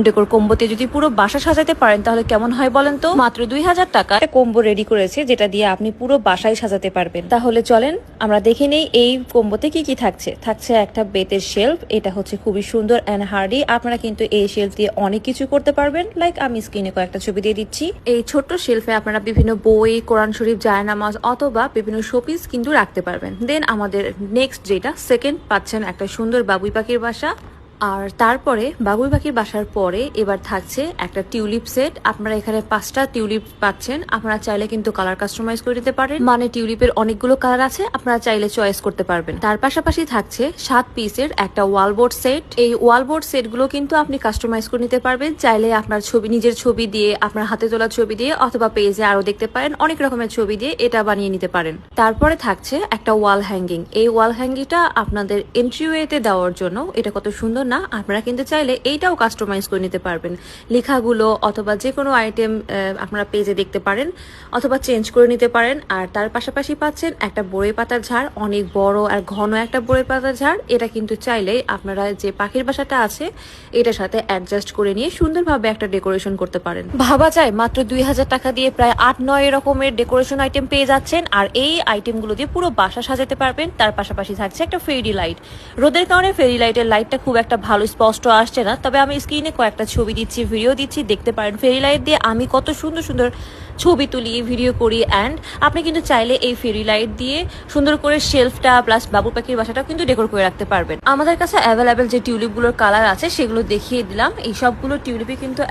Decor কম্বোতে যদি পুরো বাসা সাজাতে পারেন তাহলে কেমন হয় বলেন তো। মাত্র 2000 টাকা একটা কম্বো রেডি করেছে, যেটা দিয়ে আপনি পুরো বাসায় সাজাতে পারবেন। তাহলে চলেন আমরা দেখে নেই এই কম্বোতে কি কি থাকছে। থাকছে একটা বেতের শেলফ, এটা হচ্ছে খুবই সুন্দর অ্যান্ড হার্ডি। আপনারা কিন্তু এই শেলফ দিয়ে অনেক কিছু করতে পারবেন। লাইক আমি স্ক্রিনে কয়েকটা ছবি দিয়ে দিচ্ছি। এই ছোট্ট শেলফে আপনারা বিভিন্ন বই, কোরআন শরীফ, জায়নামাজ অথবা বিভিন্ন শোপিস কিন্তু রাখতে পারবেন। দেন আমাদের নেক্সট যেটা সেকেন্ড পাচ্ছেন একটা সুন্দর বাবুই পাখির বাসা। আর তারপরে বাবুই পাখির বাসার পরে এবার থাকছে একটা টিউলিপ সেট। আপনারা এখানে 5টা টিউলিপ পাচ্ছেন। আপনারা চাইলে কিন্তু কালার কাস্টমাইজ করে দিতে পারেন, মানে টিউলিপের অনেকগুলো কালার আছে, আপনারা চাইলে চয়েস করতে পারবেন। তার পাশাপাশি থাকছে 7 পিসের একটা ওয়ালবোর্ড সেট। এই ওয়ালবোর্ড সেট গুলো কিন্তু আপনি কাস্টমাইজ করে নিতে পারবেন। চাইলে আপনার ছবি, নিজের ছবি দিয়ে, আপনার হাতে তোলা ছবি দিয়ে অথবা পেজে আরো দেখতে পারেন অনেক রকমের ছবি দিয়ে এটা বানিয়ে নিতে পারেন। তারপরে থাকছে একটা ওয়াল হ্যাঙ্গিং। এই ওয়াল হ্যাঙ্গিংটা আপনাদের এন্ট্রিওয়েতে দেওয়ার জন্য। এটা কত সুন্দর না! আপনারা কিন্তু চাইলে এইটাও কাস্টমাইজ করে নিতে পারবেন। লেখাগুলো অথবা যে কোনো আইটেম আপনারা পেজে দেখতে পারেন অথবা চেঞ্জ করে নিতে পারেন। আর তার পাশাপাশি পাচ্ছেন একটা বড়ই পাতার ঝাড়, অনেক বড় আর ঘন একটা বড়ই পাতার ঝাড়। এটা কিন্তু চাইলে আপনারা যে পাখির বাসাটা আছে এটার সাথে অ্যাডজাস্ট করে নিয়ে সুন্দরভাবে একটা ডেকোরেশন করতে পারেন। ভাবা যায় মাত্র 2000 টাকা দিয়ে প্রায় 8-9 রকমের ডেকোরেশন আইটেম পেয়ে যাচ্ছেন। আর এই আইটেমগুলো দিয়ে পুরো বাসা সাজাতে পারবেন। তার পাশাপাশি থাকছে একটা ফেরি লাইট। রোদের কারণে ফেরি লাইটের লাইটটা খুব একটা ভালো স্পষ্ট আসছে না, তবে আমি স্ক্রিনে কয়েকটা ছবি দিচ্ছি, ভিডিও দিচ্ছি, দেখতে পারেন ফেরি লাইট দিয়ে আমি কত সুন্দর সুন্দর ছবি তুলি, ভিডিও করি। অ্যান্ড আপনি কিন্তু চাইলে এই ফেরি লাইট দিয়ে সুন্দর করে শেলফটা প্লাস বাবু পাখির বাসাটাও কিন্তু ডেকোর করে রাখতে পারবেন। আমাদের কাছে অ্যাভেলেবেল যে টিউলিপগুলোর কালার আছে সেগুলো দেখিয়ে দিলাম। এই সবগুলো টিউলিপই কিন্তু